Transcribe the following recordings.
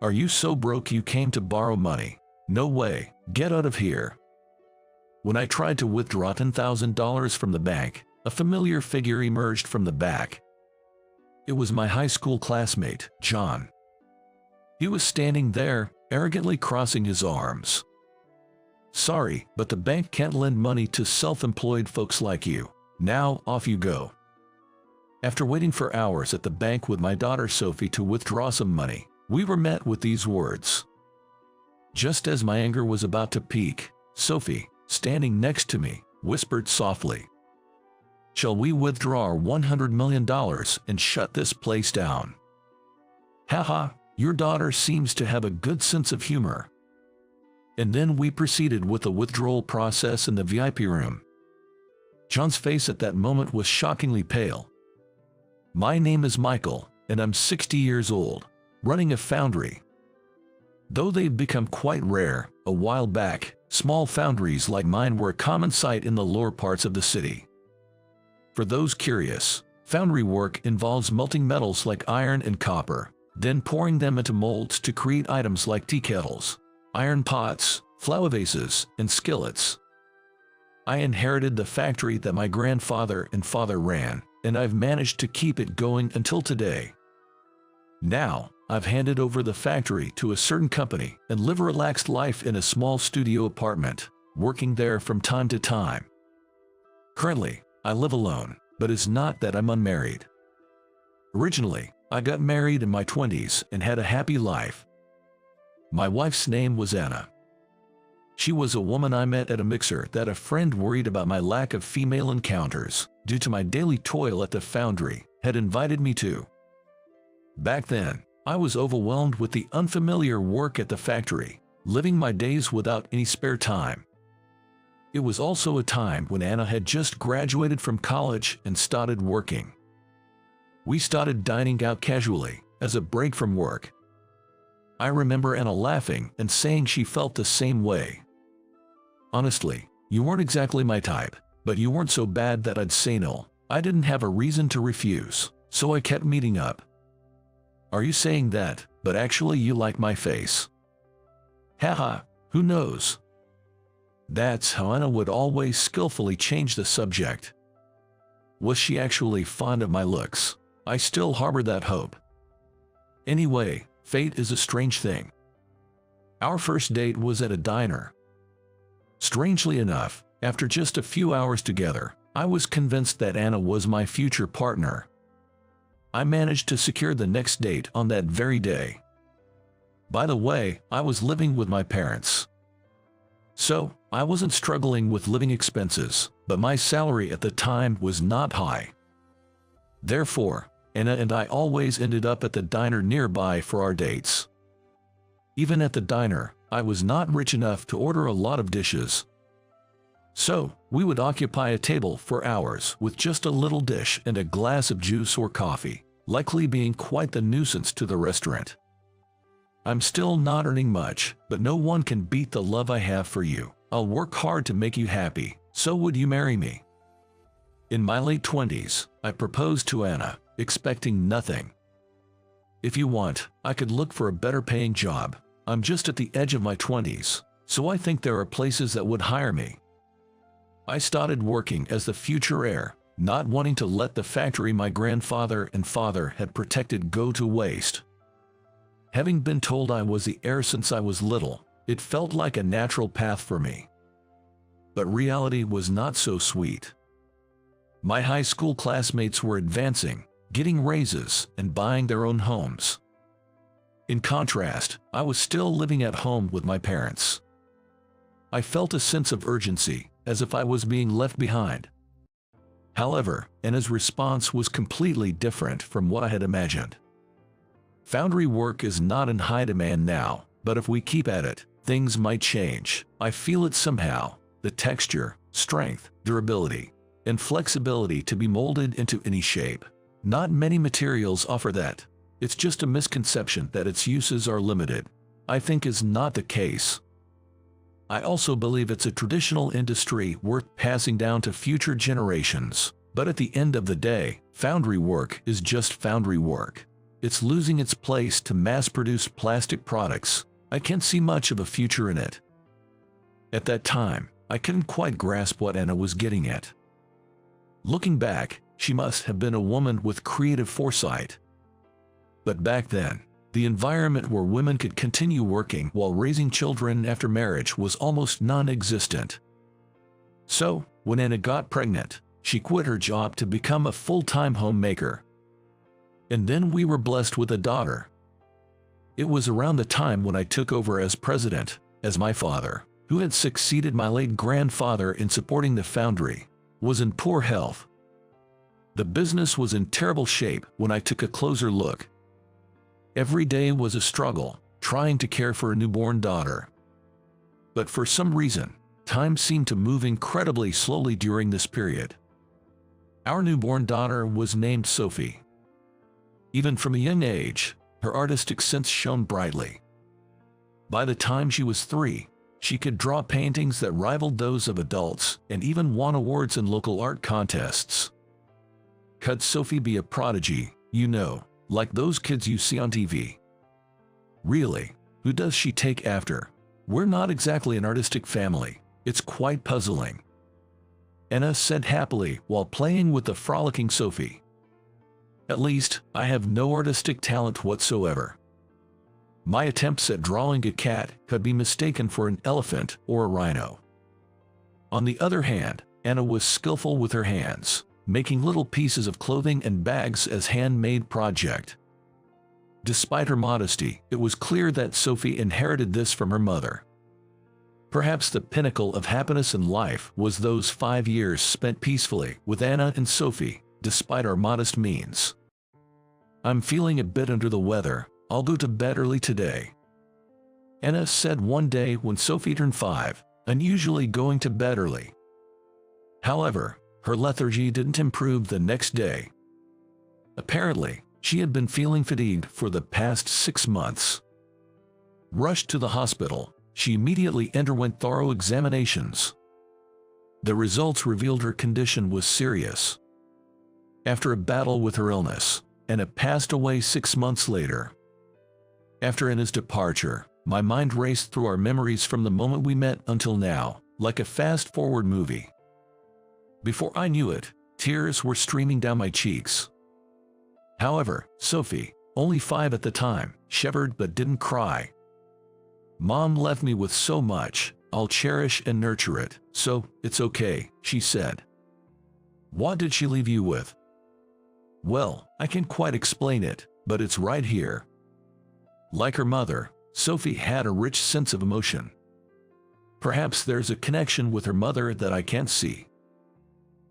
Are you so broke you came to borrow money? No way, get out of here. When I tried to withdraw $10,000 from the bank, a familiar figure emerged from the back. It was my high school classmate, John. He was standing there, arrogantly crossing his arms. Sorry, but the bank can't lend money to self-employed folks like you. Now, off you go. After waiting for hours at the bank with my daughter Sophie to withdraw some money, we were met with these words. Just as my anger was about to peak, Sophie, standing next to me, whispered softly, "Shall we withdraw our $100 million and shut this place down?" Haha, your daughter seems to have a good sense of humor. And then we proceeded with the withdrawal process in the VIP room. John's face at that moment was shockingly pale. My name is Michael, and I'm 60 years old, running a foundry. Though they've become quite rare, a while back, small foundries like mine were a common sight in the lower parts of the city. For those curious, foundry work involves melting metals like iron and copper, then pouring them into molds to create items like tea kettles, iron pots, flower vases, and skillets. I inherited the factory that my grandfather and father ran, and I've managed to keep it going until today. Now, I've handed over the factory to a certain company and live a relaxed life in a small studio apartment, working there from time to time. Currently, I live alone, but it's not that I'm unmarried. Originally, I got married in my 20s and had a happy life. My wife's name was Anna. She was a woman I met at a mixer that a friend worried about my lack of female encounters due to my daily toil at the foundry had invited me to. Back then, I was overwhelmed with the unfamiliar work at the factory, living my days without any spare time. It was also a time when Anna had just graduated from college and started working. We started dining out casually, as a break from work. I remember Anna laughing and saying she felt the same way. Honestly, you weren't exactly my type, but you weren't so bad that I'd say no. I didn't have a reason to refuse, so I kept meeting up. Are you saying that, but actually you like my face? Haha, who knows? That's how Anna would always skillfully change the subject. Was she actually fond of my looks? I still harbor that hope. Anyway, fate is a strange thing. Our first date was at a diner. Strangely enough, after just a few hours together, I was convinced that Anna was my future partner. I managed to secure the next date on that very day. By the way, I was living with my parents. So, I wasn't struggling with living expenses, but my salary at the time was not high. Therefore, Anna and I always ended up at the diner nearby for our dates. Even at the diner, I was not rich enough to order a lot of dishes. So, we would occupy a table for hours with just a little dish and a glass of juice or coffee, likely being quite the nuisance to the restaurant. I'm still not earning much, but no one can beat the love I have for you. I'll work hard to make you happy, so would you marry me? In my late 20s, I proposed to Anna, expecting nothing. If you want, I could look for a better paying job. I'm just at the edge of my 20s, so I think there are places that would hire me. I started working as the future heir, not wanting to let the factory my grandfather and father had protected go to waste. Having been told I was the heir since I was little, it felt like a natural path for me. But reality was not so sweet. My high school classmates were advancing, getting raises, and buying their own homes. In contrast, I was still living at home with my parents. I felt a sense of urgency, as if I was being left behind. However, Anna's response was completely different from what I had imagined. Foundry work is not in high demand now, but if we keep at it, things might change. I feel it somehow, the texture, strength, durability, and flexibility to be molded into any shape. Not many materials offer that. It's just a misconception that its uses are limited. I think is not the case. I also believe it's a traditional industry worth passing down to future generations. But at the end of the day, foundry work is just foundry work. It's losing its place to mass-produced plastic products. I can't see much of a future in it. At that time, I couldn't quite grasp what Anna was getting at. Looking back, she must have been a woman with creative foresight. But back then, the environment where women could continue working while raising children after marriage was almost non-existent. So, when Anna got pregnant, she quit her job to become a full-time homemaker. And then we were blessed with a daughter. It was around the time when I took over as president, as my father, who had succeeded my late grandfather in supporting the foundry, was in poor health. The business was in terrible shape when I took a closer look. Every day was a struggle, trying to care for a newborn daughter. But for some reason, time seemed to move incredibly slowly during this period. Our newborn daughter was named Sophie. Even from a young age, her artistic sense shone brightly. By the time she was 3, she could draw paintings that rivaled those of adults and even won awards in local art contests. Could Sophie be a prodigy, you know, like those kids you see on TV? Really, who does she take after? We're not exactly an artistic family. It's quite puzzling. Anna said happily while playing with the frolicking Sophie. At least, I have no artistic talent whatsoever. My attempts at drawing a cat could be mistaken for an elephant or a rhino. On the other hand, Anna was skillful with her hands, making little pieces of clothing and bags as handmade project. Despite her modesty, it was clear that Sophie inherited this from her mother. Perhaps the pinnacle of happiness in life was those 5 years spent peacefully with Anna and Sophie, despite our modest means. I'm feeling a bit under the weather. I'll go to bed early today, Anna said one day when Sophie turned 5, unusually going to bed early. However, her lethargy didn't improve the next day. Apparently, she had been feeling fatigued for the past 6 months. Rushed to the hospital, she immediately underwent thorough examinations. The results revealed her condition was serious. After a battle with her illness, Anna passed away 6 months later. After Anna's departure, my mind raced through our memories from the moment we met until now, like a fast-forward movie. Before I knew it, tears were streaming down my cheeks. However, Sophie, only 5 at the time, shivered but didn't cry. Mom left me with so much, I'll cherish and nurture it, so it's okay, she said. What did she leave you with? Well, I can't quite explain it, but it's right here. Like her mother, Sophie had a rich sense of emotion. Perhaps there's a connection with her mother that I can't see.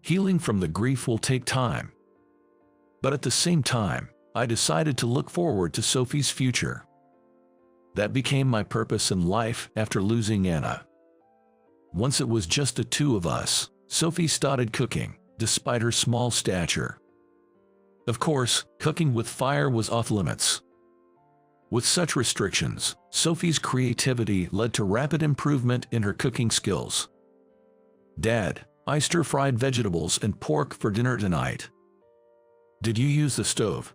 Healing from the grief will take time. But at the same time, I decided to look forward to Sophie's future. That became my purpose in life after losing Anna. Once it was just the 2 of us, Sophie started cooking, despite her small stature. Of course, cooking with fire was off limits. With such restrictions, Sophie's creativity led to rapid improvement in her cooking skills. Dad, I stir-fried vegetables and pork for dinner tonight. Did you use the stove?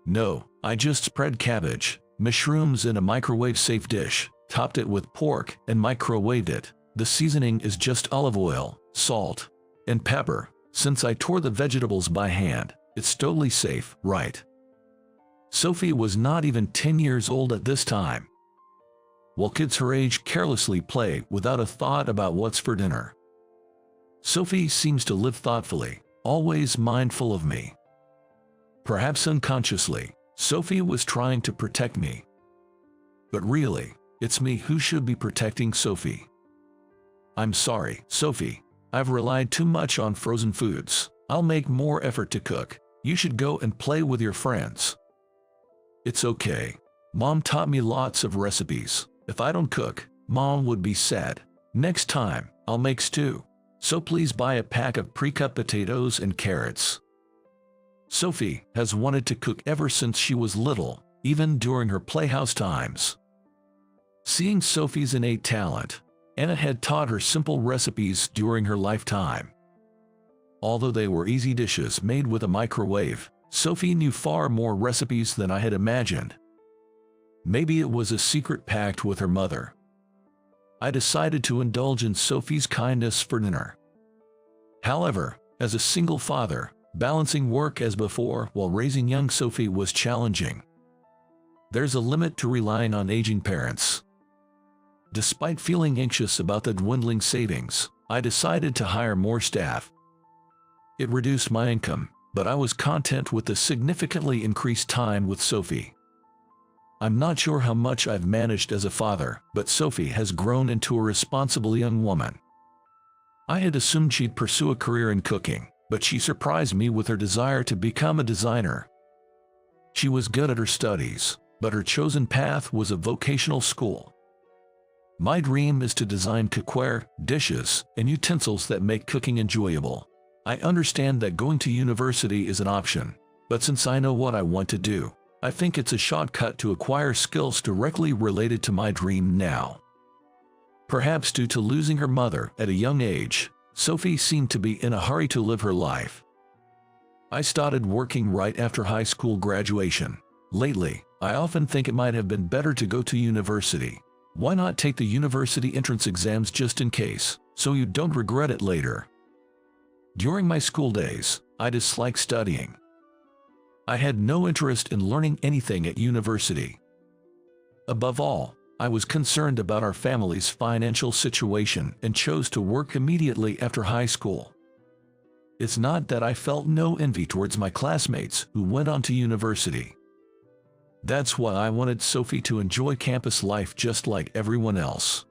No, I just spread cabbage, mushrooms in a microwave-safe dish, topped it with pork, and microwaved it. The seasoning is just olive oil, salt, and pepper. Since I tore the vegetables by hand, it's totally safe, right? Sophie was not even 10 years old at this time. While kids her age carelessly play without a thought about what's for dinner, Sophie seems to live thoughtfully, always mindful of me. Perhaps unconsciously, Sophie was trying to protect me. But really, it's me who should be protecting Sophie. I'm sorry, Sophie. I've relied too much on frozen foods. I'll make more effort to cook. You should go and play with your friends. It's okay. Mom taught me lots of recipes. If I don't cook, Mom would be sad. Next time, I'll make stew. So please buy a pack of pre-cut potatoes and carrots. Sophie has wanted to cook ever since she was little, even during her playhouse times. Seeing Sophie's innate talent, Anna had taught her simple recipes during her lifetime. Although they were easy dishes made with a microwave, Sophie knew far more recipes than I had imagined. Maybe it was a secret pact with her mother. I decided to indulge in Sophie's kindness for dinner. However, as a single father, balancing work as before while raising young Sophie was challenging. There's a limit to relying on aging parents. Despite feeling anxious about the dwindling savings, I decided to hire more staff. It reduced my income, but I was content with the significantly increased time with Sophie. I'm not sure how much I've managed as a father, but Sophie has grown into a responsible young woman. I had assumed she'd pursue a career in cooking, but she surprised me with her desire to become a designer. She was good at her studies, but her chosen path was a vocational school. My dream is to design cookware, dishes, and utensils that make cooking enjoyable. I understand that going to university is an option, but since I know what I want to do, I think it's a shortcut to acquire skills directly related to my dream now. Perhaps due to losing her mother at a young age, Sophie seemed to be in a hurry to live her life. I started working right after high school graduation. Lately, I often think it might have been better to go to university. Why not take the university entrance exams just in case, so you don't regret it later? During my school days, I disliked studying. I had no interest in learning anything at university. Above all, I was concerned about our family's financial situation and chose to work immediately after high school. It's not that I felt no envy towards my classmates who went on to university. That's why I wanted Sophie to enjoy campus life just like everyone else.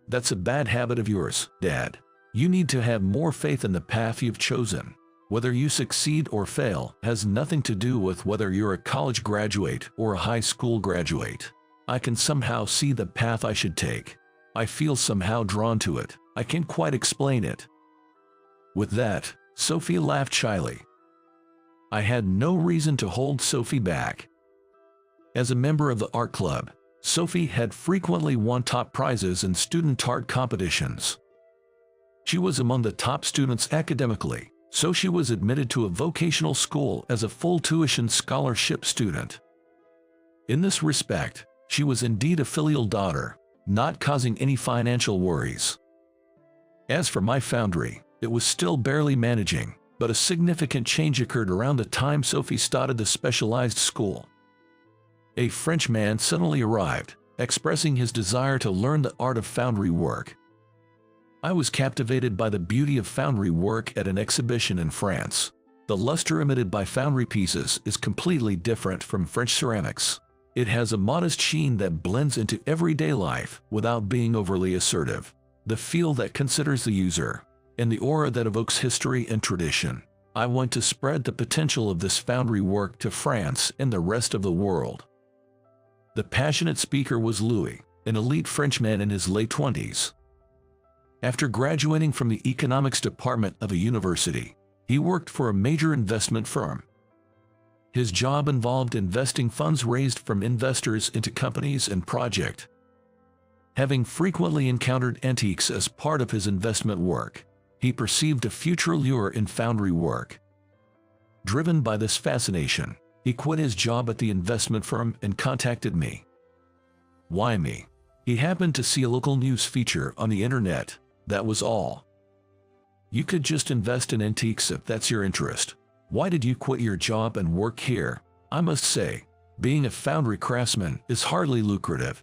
That's a bad habit of yours, Dad. You need to have more faith in the path you've chosen. Whether you succeed or fail has nothing to do with whether you're a college graduate or a high school graduate. I can somehow see the path I should take. I feel somehow drawn to it. I can't quite explain it. With that, Sophie laughed shyly. I had no reason to hold Sophie back. As a member of the art club, Sophie had frequently won top prizes in student art competitions. She was among the top students academically, so she was admitted to a vocational school as a full tuition scholarship student. In this respect, she was indeed a filial daughter, not causing any financial worries. As for my foundry, it was still barely managing, but a significant change occurred around the time Sophie started the specialized school. A French man suddenly arrived, expressing his desire to learn the art of foundry work. I was captivated by the beauty of foundry work at an exhibition in France. The luster emitted by foundry pieces is completely different from French ceramics. It has a modest sheen that blends into everyday life without being overly assertive, the feel that considers the user, and the aura that evokes history and tradition. I want to spread the potential of this foundry work to France and the rest of the world. The passionate speaker was Louis, an elite Frenchman in his late 20s. After graduating from the economics department of a university, he worked for a major investment firm. His job involved investing funds raised from investors into companies and projects. Having frequently encountered antiques as part of his investment work, he perceived a future lure in foundry work. Driven by this fascination, he quit his job at the investment firm and contacted me. Why me? He happened to see a local news feature on the internet, that was all. You could just invest in antiques if that's your interest. Why did you quit your job and work here? I must say, being a foundry craftsman is hardly lucrative.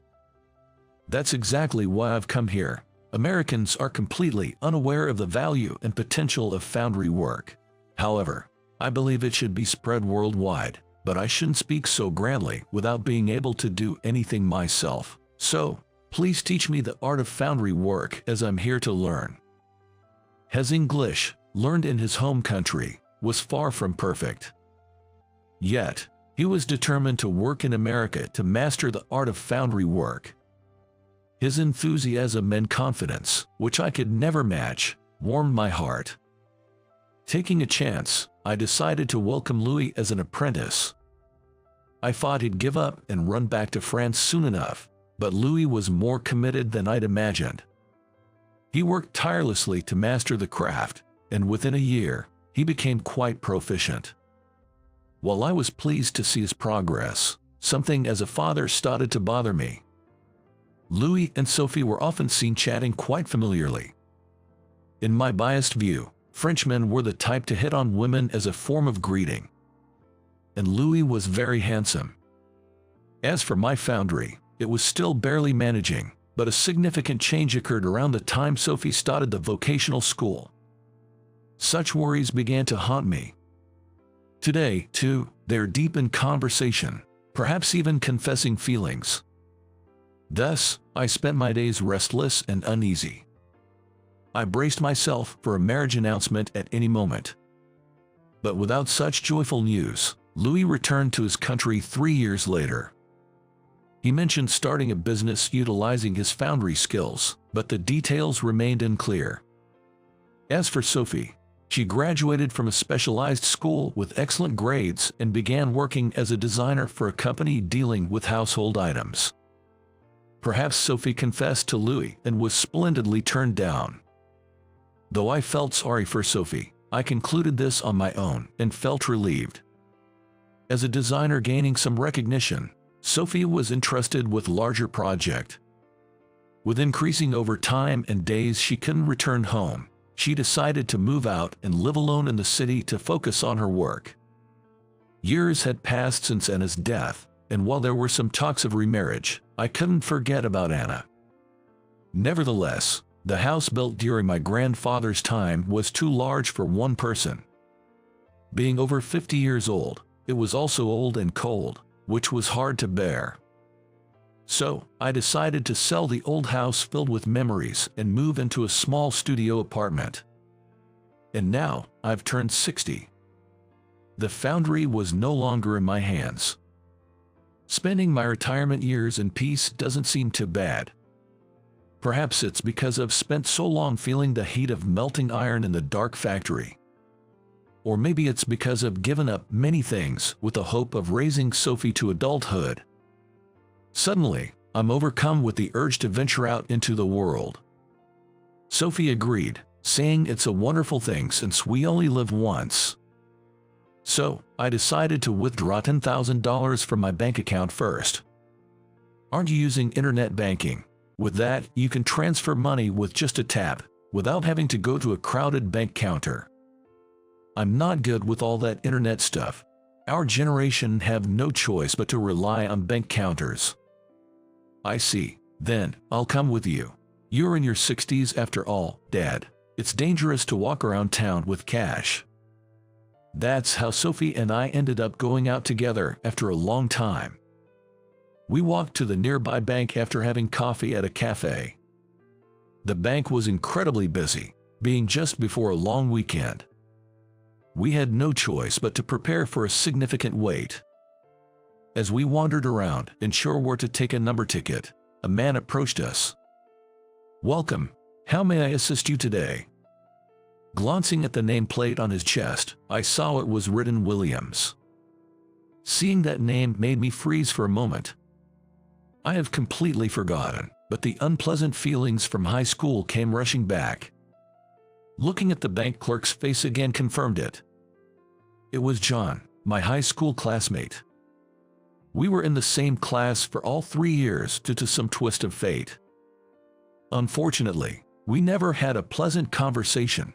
That's exactly why I've come here. Americans are completely unaware of the value and potential of foundry work. However, I believe it should be spread worldwide, but I shouldn't speak so grandly without being able to do anything myself. So, please teach me the art of foundry work as I'm here to learn. His English, learned in his home country, was far from perfect. Yet, he was determined to work in America to master the art of foundry work. His enthusiasm and confidence, which I could never match, warmed my heart. Taking a chance, I decided to welcome Louis as an apprentice. I thought he'd give up and run back to France soon enough, but Louis was more committed than I'd imagined. He worked tirelessly to master the craft, and within a year, he became quite proficient. While I was pleased to see his progress, something as a father started to bother me. Louis and Sophie were often seen chatting quite familiarly. In my biased view, Frenchmen were the type to hit on women as a form of greeting. And Louis was very handsome. As for my foundry, it was still barely managing, but a significant change occurred around the time Sophie started the vocational school. Such worries began to haunt me. Today, too, they are deep in conversation, perhaps even confessing feelings. Thus, I spent my days restless and uneasy. I braced myself for a marriage announcement at any moment. But without such joyful news, Louis returned to his country 3 years later. He mentioned starting a business utilizing his foundry skills, but the details remained unclear. As for Sophie, she graduated from a specialized school with excellent grades and began working as a designer for a company dealing with household items. Perhaps Sophie confessed to Louis and was splendidly turned down. Though I felt sorry for Sophie, I concluded this on my own and felt relieved. As a designer gaining some recognition, Sophie was entrusted with a larger project. With increasing overtime and days she couldn't return home, she decided to move out and live alone in the city to focus on her work. Years had passed since Anna's death, and while there were some talks of remarriage, I couldn't forget about Anna. Nevertheless, the house built during my grandfather's time was too large for one person. Being over 50 years old, it was also old and cold, which was hard to bear. So, I decided to sell the old house filled with memories and move into a small studio apartment. And now, I've turned 60. The foundry was no longer in my hands. Spending my retirement years in peace doesn't seem too bad. Perhaps it's because I've spent so long feeling the heat of melting iron in the dark factory. Or maybe it's because I've given up many things with the hope of raising Sophie to adulthood. Suddenly, I'm overcome with the urge to venture out into the world. Sophie agreed, saying it's a wonderful thing since we only live once. So, I decided to withdraw $10,000 from my bank account first. Aren't you using internet banking? With that, you can transfer money with just a tap, without having to go to a crowded bank counter. I'm not good with all that internet stuff. Our generation have no choice but to rely on bank counters. I see. Then, I'll come with you. You're in your 60s after all, Dad. It's dangerous to walk around town with cash. That's how Sophie and I ended up going out together after a long time. We walked to the nearby bank after having coffee at a cafe. The bank was incredibly busy, being just before a long weekend. We had no choice but to prepare for a significant wait. As we wandered around, unsure where to take a number ticket, a man approached us. "Welcome. How may I assist you today?" Glancing at the nameplate on his chest, I saw it was written Williams. Seeing that name made me freeze for a moment. I have completely forgotten, but the unpleasant feelings from high school came rushing back. Looking at the bank clerk's face again confirmed it. It was John, my high school classmate. We were in the same class for all 3 years due to some twist of fate. Unfortunately, we never had a pleasant conversation.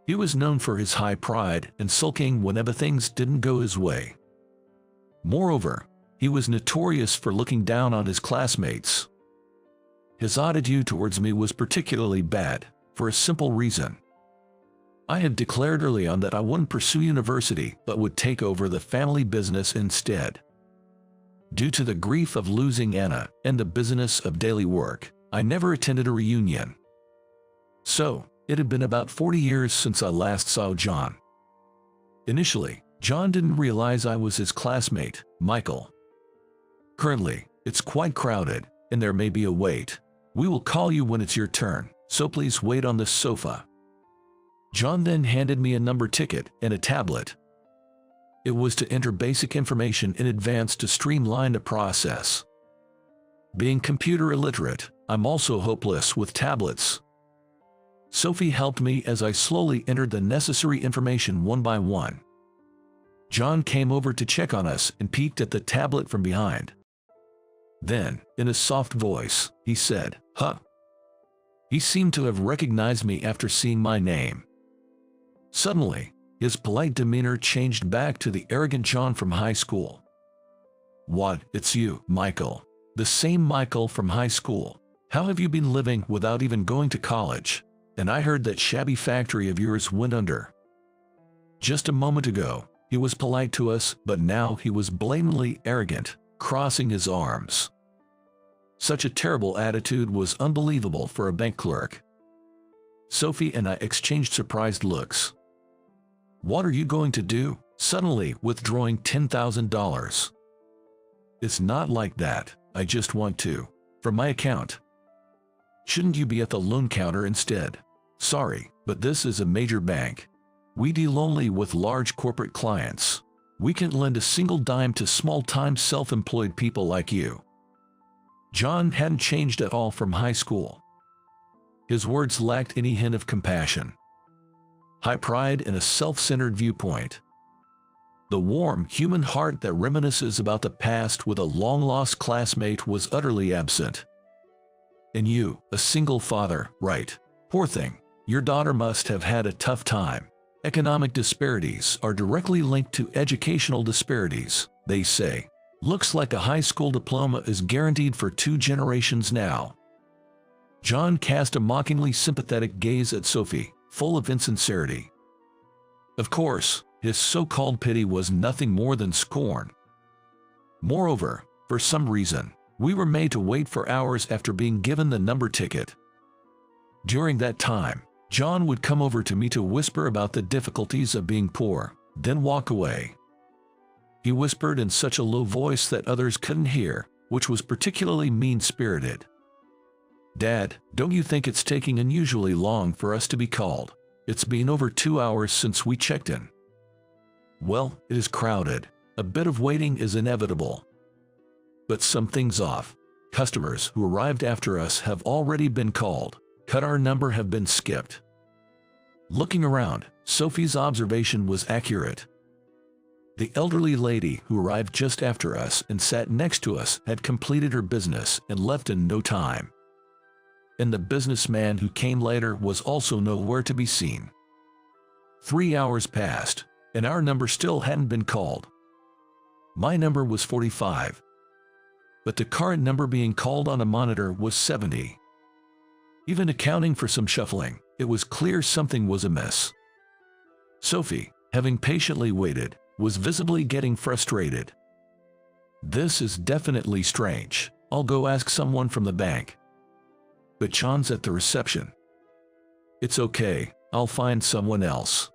He was known for his high pride and sulking whenever things didn't go his way. Moreover, he was notorious for looking down on his classmates. His attitude towards me was particularly bad, for a simple reason. I had declared early on that I wouldn't pursue university but would take over the family business instead. Due to the grief of losing Anna and the business of daily work, I never attended a reunion. So, it had been about 40 years since I last saw John. Initially, John didn't realize I was his classmate, Michael. "Currently, it's quite crowded, and there may be a wait. We will call you when it's your turn, so please wait on this sofa." John then handed me a number ticket and a tablet. It was to enter basic information in advance to streamline the process. Being computer illiterate, I'm also hopeless with tablets. Sophie helped me as I slowly entered the necessary information one by one. John came over to check on us and peeked at the tablet from behind. Then, in a soft voice, he said, "Huh." He seemed to have recognized me after seeing my name. Suddenly, his polite demeanor changed back to the arrogant John from high school. "What, it's you, Michael. The same Michael from high school. How have you been living without even going to college? And I heard that shabby factory of yours went under." Just a moment ago, he was polite to us, but now he was blatantly arrogant, crossing his arms. Such a terrible attitude was unbelievable for a bank clerk. Sophie and I exchanged surprised looks. "What are you going to do? Suddenly withdrawing $10,000. "It's not like that. I just want to. From my account." "Shouldn't you be at the loan counter instead?" "Sorry, but this is a major bank. We deal only with large corporate clients. We can't lend a single dime to small-time self-employed people like you." John hadn't changed at all from high school. His words lacked any hint of compassion. High pride and a self-centered viewpoint. The warm, human heart that reminisces about the past with a long-lost classmate was utterly absent. "And you, a single father, right? Poor thing. Your daughter must have had a tough time. Economic disparities are directly linked to educational disparities, they say. Looks like a high school diploma is guaranteed for 2 generations now." John cast a mockingly sympathetic gaze at Sophie, full of insincerity. Of course, his so-called pity was nothing more than scorn. Moreover, for some reason, we were made to wait for hours after being given the number ticket. During that time, John would come over to me to whisper about the difficulties of being poor, then walk away. He whispered in such a low voice that others couldn't hear, which was particularly mean-spirited. "Dad, don't you think it's taking unusually long for us to be called? It's been over 2 hours since we checked in." "Well, it is crowded. A bit of waiting is inevitable. But something's off. Customers who arrived after us have already been called. Cut our number have been skipped." Looking around, Sophie's observation was accurate. The elderly lady who arrived just after us and sat next to us had completed her business and left in no time. And the businessman who came later was also nowhere to be seen. 3 hours passed, and our number still hadn't been called. My number was 45. But the current number being called on a monitor was 70. Even accounting for some shuffling, it was clear something was amiss. Sophie, having patiently waited, was visibly getting frustrated. "This is definitely strange. I'll go ask someone from the bank." "But John's at the reception." "It's okay, I'll find someone else."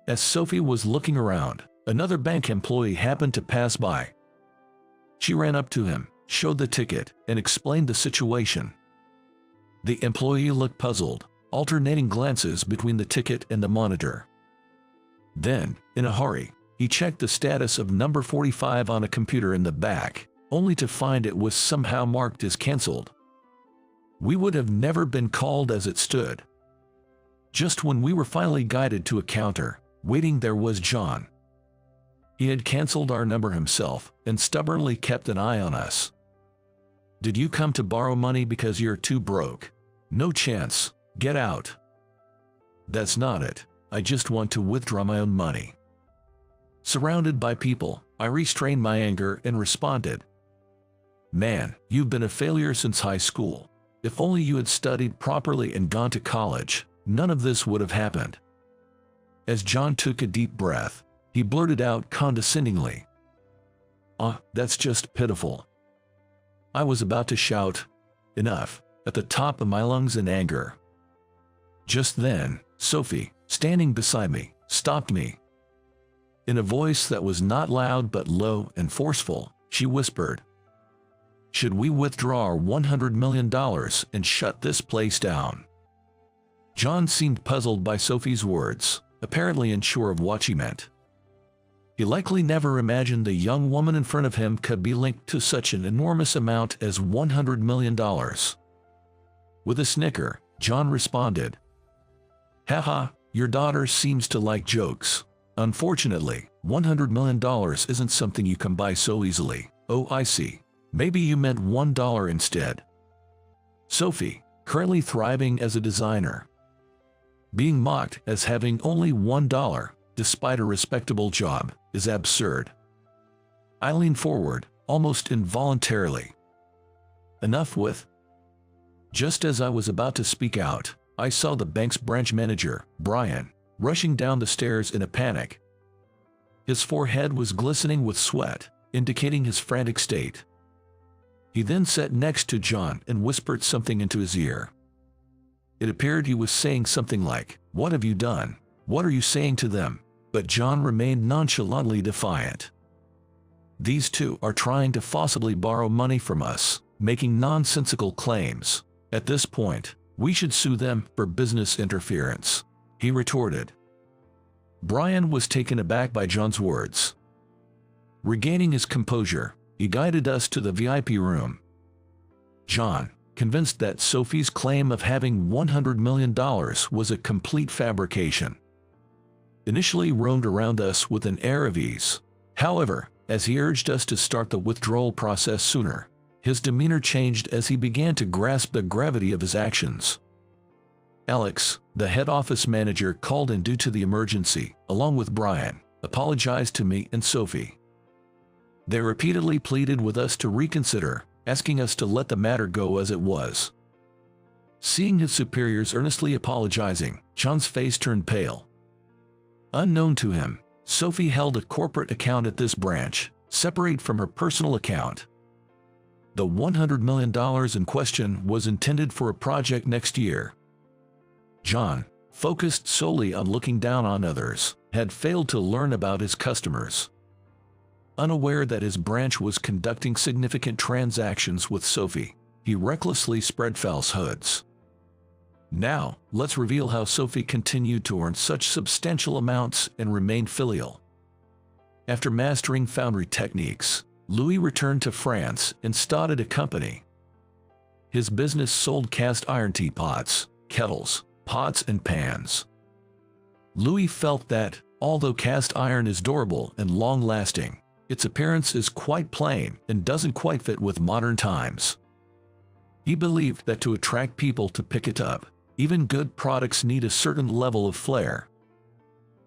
As Sophie was looking around, another bank employee happened to pass by. She ran up to him, showed the ticket, and explained the situation. The employee looked puzzled, alternating glances between the ticket and the monitor. Then, in a hurry, he checked the status of number 45 on a computer in the back, only to find it was somehow marked as cancelled. We would have never been called as it stood. Just when we were finally guided to a counter, waiting there was John. He had cancelled our number himself and stubbornly kept an eye on us. "Did you come to borrow money because you're too broke? No chance. Get out." "That's not it. I just want to withdraw my own money." Surrounded by people, I restrained my anger and responded, "Man, you've been a failure since high school. If only you had studied properly and gone to college, none of this would have happened." As John took a deep breath, he blurted out condescendingly, That's just pitiful." I was about to shout, "Enough," at the top of my lungs in anger. Just then, Sophie, standing beside me, stopped me. In a voice that was not loud but low and forceful, she whispered, "Should we withdraw our $100 million and shut this place down?" John seemed puzzled by Sophie's words, apparently unsure of what she meant. He likely never imagined the young woman in front of him could be linked to such an enormous amount as $100 million. With a snicker, John responded, "Haha, your daughter seems to like jokes. Unfortunately, $100 million isn't something you can buy so easily. Oh, I see. Maybe you meant $1 instead. Sophie, currently thriving as a designer. Being mocked as having only $1, despite a respectable job, is absurd. I lean forward, almost involuntarily. Enough with. Just as I was about to speak out, I saw the bank's branch manager, Brian, rushing down the stairs in a panic. His forehead was glistening with sweat, indicating his frantic state. He then sat next to John and whispered something into his ear. It appeared he was saying something like, "What have you done? What are you saying to them?" But John remained nonchalantly defiant. These two are trying to forcibly borrow money from us, making nonsensical claims. At this point, we should sue them for business interference, he retorted. Brian was taken aback by John's words. Regaining his composure, he guided us to the VIP room. John, convinced that Sophie's claim of having $100 million was a complete fabrication, initially roamed around us with an air of ease. However, as he urged us to start the withdrawal process sooner, his demeanor changed as he began to grasp the gravity of his actions. Alex, the head office manager called in due to the emergency, along with Brian, apologized to me and Sophie. They repeatedly pleaded with us to reconsider, asking us to let the matter go as it was. Seeing his superiors earnestly apologizing, John's face turned pale. Unknown to him, Sophie held a corporate account at this branch, separate from her personal account. The $100 million in question was intended for a project next year. John, focused solely on looking down on others, had failed to learn about his customers. Unaware that his branch was conducting significant transactions with Sophie, he recklessly spread falsehoods. Now, let's reveal how Sophie continued to earn such substantial amounts and remain filial. After mastering foundry techniques, Louis returned to France and started a company. His business sold cast iron teapots, kettles, pots and pans. Louis felt that, although cast iron is durable and long-lasting, its appearance is quite plain and doesn't quite fit with modern times. He believed that to attract people to pick it up, even good products need a certain level of flair.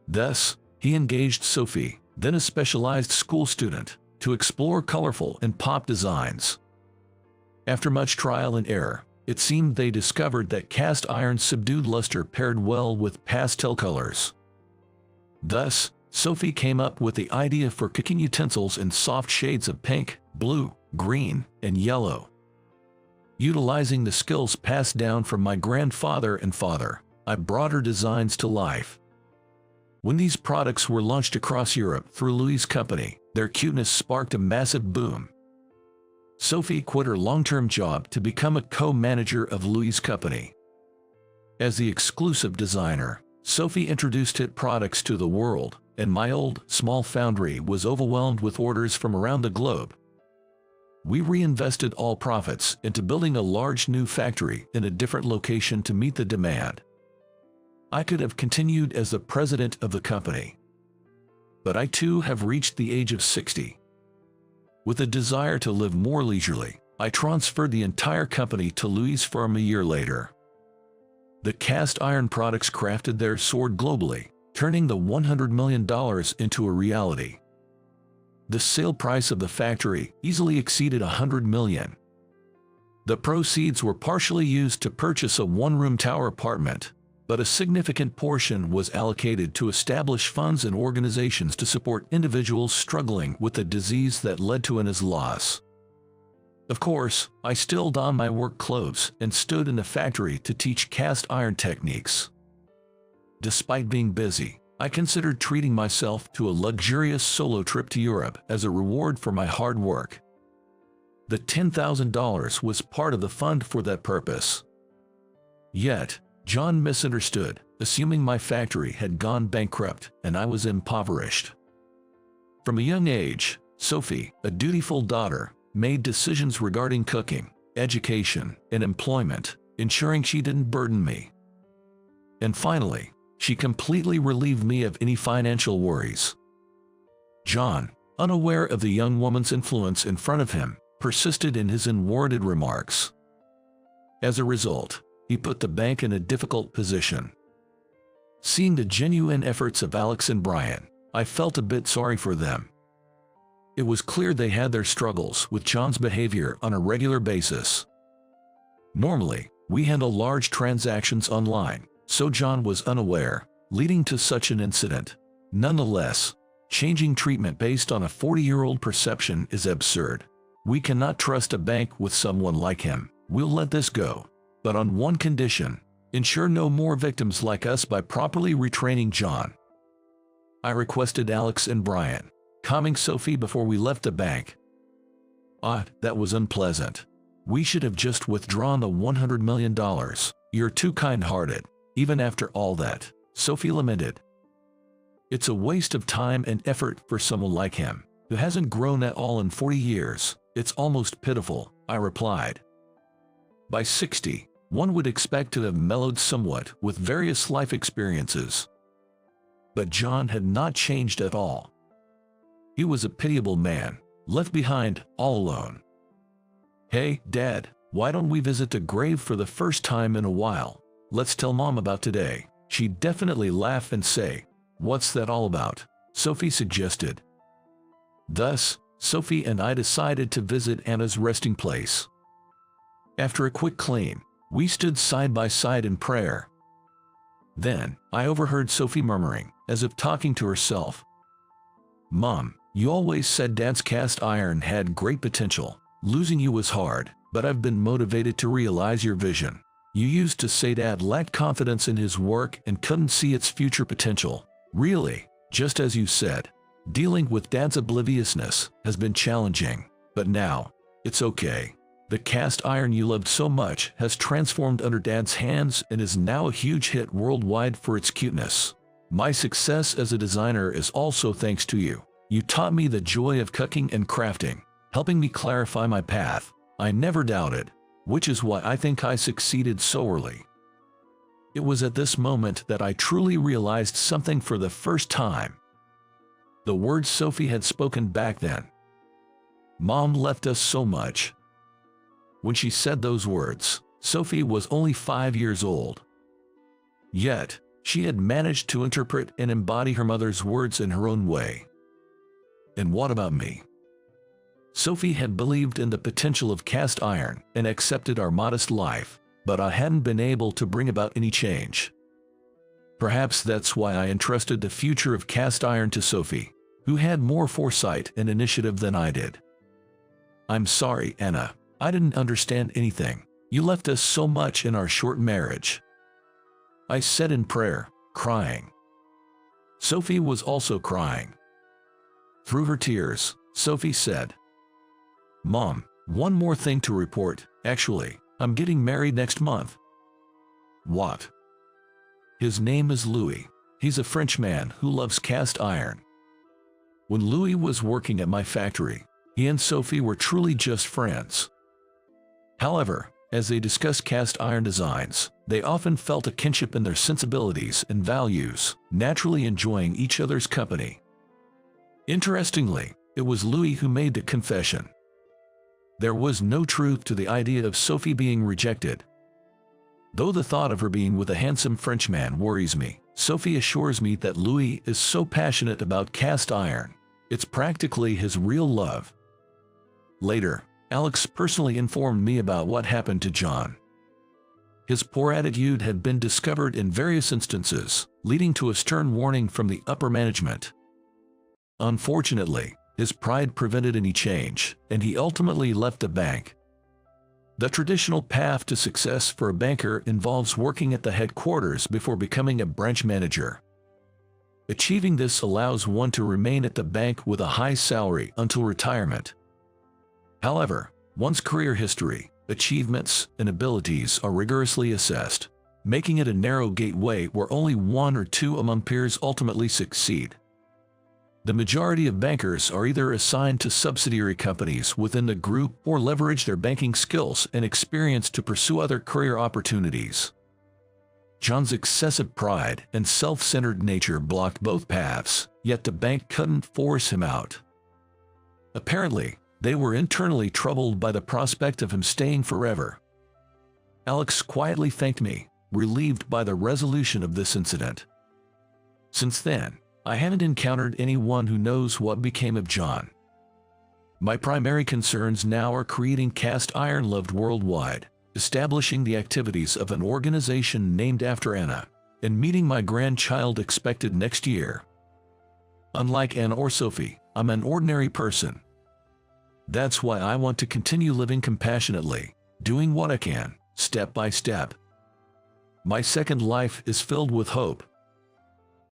Thus, he engaged Sophie, then a specialized school student, to explore colorful and pop designs. After much trial and error, it seemed they discovered that cast iron's subdued luster paired well with pastel colors. Thus, Sophie came up with the idea for cooking utensils in soft shades of pink, blue, green, and yellow. Utilizing the skills passed down from my grandfather and father, I brought her designs to life. When these products were launched across Europe through Louis' company, their cuteness sparked a massive boom. Sophie quit her long-term job to become a co-manager of Louis' company. As the exclusive designer, Sophie introduced hit products to the world, and my old, small foundry was overwhelmed with orders from around the globe. We reinvested all profits into building a large new factory in a different location to meet the demand. I could have continued as the president of the company. But I too have reached the age of 60. With a desire to live more leisurely, I transferred the entire company to Louis' firm a year later. The cast iron products crafted there soared globally, turning the $100 million into a reality. The sale price of the factory easily exceeded $100 million. The proceeds were partially used to purchase a one-room tower apartment, but a significant portion was allocated to establish funds and organizations to support individuals struggling with the disease that led to an loss. Of course, I still donned my work clothes and stood in the factory to teach cast iron techniques. Despite being busy, I considered treating myself to a luxurious solo trip to Europe as a reward for my hard work. The $10,000 was part of the fund for that purpose. Yet, John misunderstood, assuming my factory had gone bankrupt and I was impoverished. From a young age, Sophie, a dutiful daughter, made decisions regarding cooking, education, and employment, ensuring she didn't burden me. And finally, she completely relieved me of any financial worries. John, unaware of the young woman's influence in front of him, persisted in his unwarranted remarks. As a result, he put the bank in a difficult position. Seeing the genuine efforts of Alex and Brian, I felt a bit sorry for them. It was clear they had their struggles with John's behavior on a regular basis. Normally, we handle large transactions online, so John was unaware, leading to such an incident. Nonetheless, changing treatment based on a 40-year-old perception is absurd. We cannot trust a bank with someone like him. We'll let this go, but on one condition: ensure no more victims like us by properly retraining John. I requested Alex and Brian, calming Sophie before we left the bank. That was unpleasant. We should have just withdrawn the $100 million. You're too kind-hearted, even after all that, Sophie lamented. It's a waste of time and effort for someone like him, who hasn't grown at all in 40 years. It's almost pitiful, I replied. By 60, one would expect to have mellowed somewhat with various life experiences. But John had not changed at all. He was a pitiable man, left behind, all alone. Hey, Dad, why don't we visit the grave for the first time in a while? Let's tell Mom about today. She'd definitely laugh and say, "What's that all about?" Sophie suggested. Thus, Sophie and I decided to visit Anna's resting place. After a quick clean, we stood side by side in prayer. Then, I overheard Sophie murmuring, as if talking to herself, "Mom, you always said Dad's cast iron had great potential. Losing you was hard, but I've been motivated to realize your vision. You used to say Dad lacked confidence in his work and couldn't see its future potential. Really, just as you said, dealing with Dad's obliviousness has been challenging, but now, it's okay. The cast iron you loved so much has transformed under Dad's hands and is now a huge hit worldwide for its cuteness. My success as a designer is also thanks to you. You taught me the joy of cooking and crafting, helping me clarify my path. I never doubted, which is why I think I succeeded so early." It was at this moment that I truly realized something for the first time. The words Sophie had spoken back then. Mom left us so much. When she said those words, Sophie was only 5 years old. Yet, she had managed to interpret and embody her mother's words in her own way. And what about me? Sophie had believed in the potential of cast iron and accepted our modest life, but I hadn't been able to bring about any change. Perhaps that's why I entrusted the future of cast iron to Sophie, who had more foresight and initiative than I did. "I'm sorry, Anna. I didn't understand anything. You left us so much in our short marriage," I said in prayer, crying. Sophie was also crying. Through her tears, Sophie said, "Mom, one more thing to report. Actually, I'm getting married next month." "What?" "His name is Louis. He's a French man who loves cast iron." When Louis was working at my factory, he and Sophie were truly just friends. However, as they discussed cast iron designs, they often felt a kinship in their sensibilities and values, naturally enjoying each other's company. Interestingly, it was Louis who made the confession. There was no truth to the idea of Sophie being rejected. Though the thought of her being with a handsome Frenchman worries me, Sophie assures me that Louis is so passionate about cast iron. It's practically his real love. Later, Alex personally informed me about what happened to John. His poor attitude had been discovered in various instances, leading to a stern warning from the upper management. Unfortunately, his pride prevented any change, and he ultimately left the bank. The traditional path to success for a banker involves working at the headquarters before becoming a branch manager. Achieving this allows one to remain at the bank with a high salary until retirement. However, one's career history, achievements, and abilities are rigorously assessed, making it a narrow gateway where only one or two among peers ultimately succeed. The majority of bankers are either assigned to subsidiary companies within the group or leverage their banking skills and experience to pursue other career opportunities. John's excessive pride and self-centered nature blocked both paths, yet the bank couldn't force him out. Apparently, they were internally troubled by the prospect of him staying forever. Alex quietly thanked me, relieved by the resolution of this incident. Since then, I haven't encountered anyone who knows what became of John. My primary concerns now are creating cast iron loved worldwide, establishing the activities of an organization named after Anna, and meeting my grandchild expected next year. Unlike Anna or Sophie, I'm an ordinary person. That's why I want to continue living compassionately, doing what I can, step by step. My second life is filled with hope,